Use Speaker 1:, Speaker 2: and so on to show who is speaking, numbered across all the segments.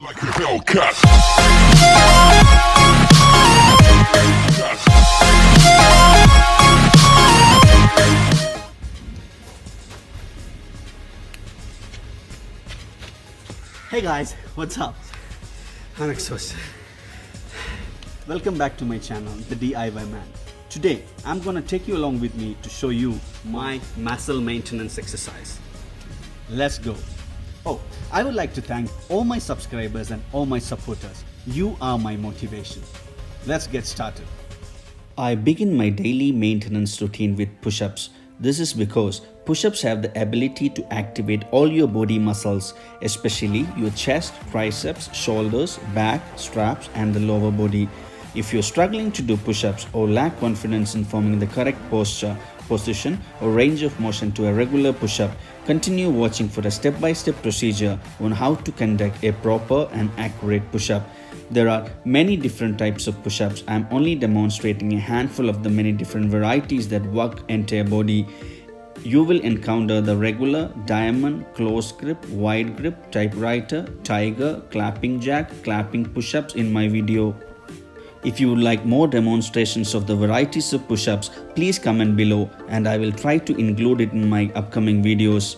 Speaker 1: Like a Hellcat.
Speaker 2: Hey guys, what's up? I'm exhausted. Welcome back to my channel, The DIY Man. Today, I'm gonna take you along with me to show you my muscle maintenance exercise. Let's go. Oh, I would like to thank all my subscribers and all my supporters. You are my motivation. Let's get started. I begin my daily maintenance routine with push-ups. This is because push-ups have the ability to activate all your body muscles, especially your chest, triceps, shoulders, back, straps, and the lower body. If you're struggling to do push-ups or lack confidence in forming the correct posture, position, or range of motion to a regular push-up, continue watching for a step-by-step procedure on how to conduct a proper and accurate push-up. There are many different types of push-ups. I'm only demonstrating a handful of the many different varieties that work entire body. You will encounter the regular, diamond, close grip, wide grip, typewriter, tiger, clapping jack, clapping push-ups in my video. If you would like more demonstrations of the varieties of push-ups, please comment below and I will try to include it in my upcoming videos.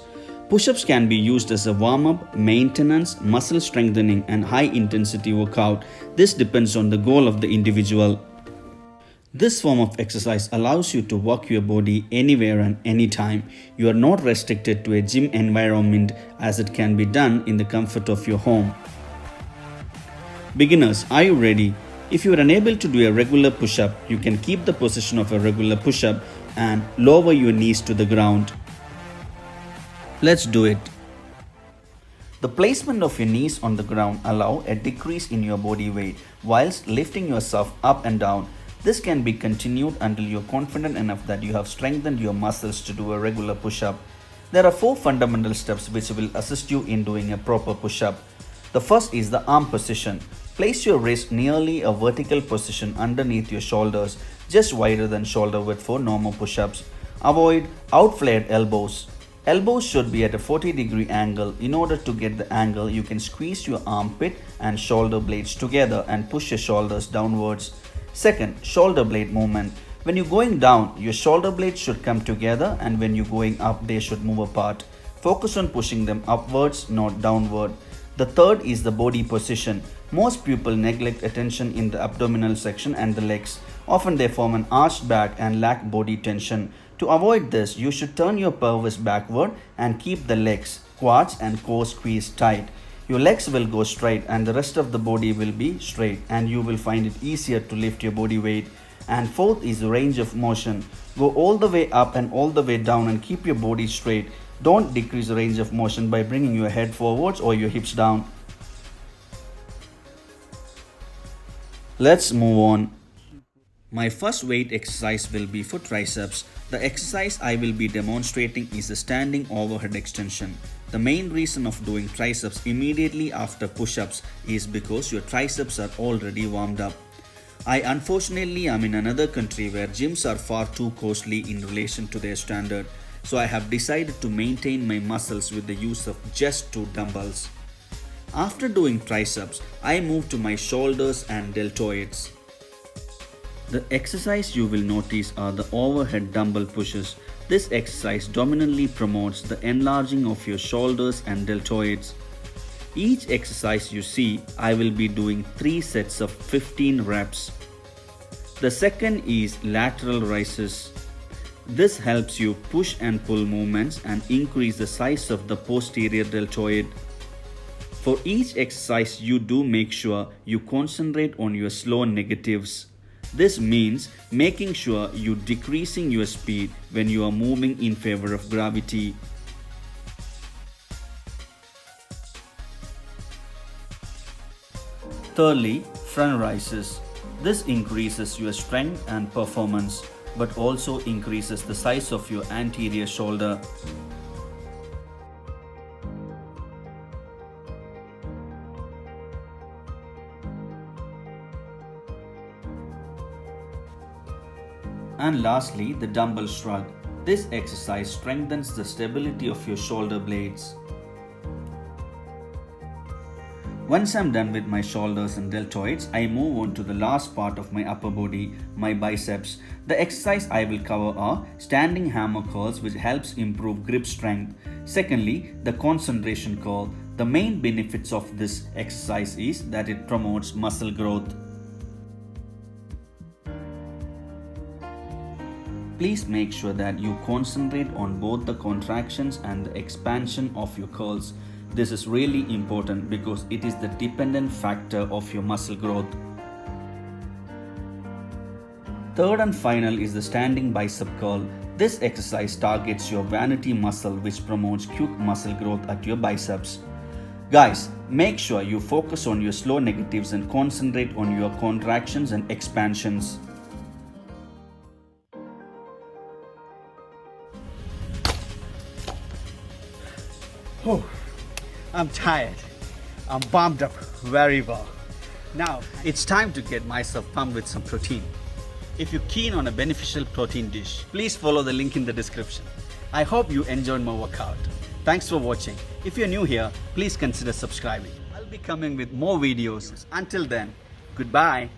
Speaker 2: Push-ups can be used as a warm-up, maintenance, muscle strengthening and high-intensity workout. This depends on the goal of the individual. This form of exercise allows you to work your body anywhere and anytime. You are not restricted to a gym environment as it can be done in the comfort of your home. Beginners, are you ready? If you are unable to do a regular push-up, you can keep the position of a regular push-up and lower your knees to the ground. Let's do it. The placement of your knees on the ground allow a decrease in your body weight whilst lifting yourself up and down. This can be continued until you're confident enough that you have strengthened your muscles to do a regular push-up. There are 4 fundamental steps which will assist you in doing a proper push-up. The first is the arm position. Place your wrist nearly a vertical position underneath your shoulders, just wider than shoulder width for normal push-ups. Avoid out-flared elbows. Elbows should be at a 40-degree angle. In order to get the angle, you can squeeze your armpit and shoulder blades together and push your shoulders downwards. Second, shoulder blade movement. When you're going down, your shoulder blades should come together, and when you're going up, they should move apart. Focus on pushing them upwards, not downward. The third is the body position. Most people neglect attention in the abdominal section and the legs. Often they form an arched back and lack body tension. To avoid this, you should turn your pelvis backward and keep the legs, quads and core squeezed tight. Your legs will go straight and the rest of the body will be straight, and you will find it easier to lift your body weight. And fourth is range of motion. Go all the way up and all the way down and keep your body straight. Don't decrease the range of motion by bringing your head forwards or your hips down. Let's move on. My first weight exercise will be for triceps. The exercise I will be demonstrating is the standing overhead extension. The main reason of doing triceps immediately after push-ups is because your triceps are already warmed up. I unfortunately am in another country where gyms are far too costly in relation to their standard, so I have decided to maintain my muscles with the use of just 2 dumbbells. After doing triceps, I move to my shoulders and deltoids. The exercise you will notice are the overhead dumbbell pushes. This exercise dominantly promotes the enlarging of your shoulders and deltoids. Each exercise you see, I will be doing 3 sets of 15 reps. The second is lateral raises. This helps you push and pull movements and increase the size of the posterior deltoid. For each exercise you do, make sure you concentrate on your slow negatives. This means making sure you're decreasing your speed when you are moving in favor of gravity. Thirdly, front raises. This increases your strength and performance, but also increases the size of your anterior shoulder. And lastly, the dumbbell shrug. This exercise strengthens the stability of your shoulder blades. Once I'm done with my shoulders and deltoids, I move on to the last part of my upper body, my biceps. The exercise I will cover are standing hammer curls, which helps improve grip strength. Secondly, the concentration curl. The main benefits of this exercise is that it promotes muscle growth. Please make sure that you concentrate on both the contractions and the expansion of your curls. This is really important because it is the dependent factor of your muscle growth. Third and final is the standing bicep curl. This exercise targets your vanity muscle, which promotes quick muscle growth at your biceps. Guys, make sure you focus on your slow negatives and concentrate on your contractions and expansions. Oh, I'm tired. I'm pumped up very well. Now it's time to get myself pumped with some protein. If you're keen on a beneficial protein dish, please follow the link in the description. I hope you enjoyed my workout. Thanks for watching. If you're new here, please consider subscribing. I'll be coming with more videos. Until then, goodbye.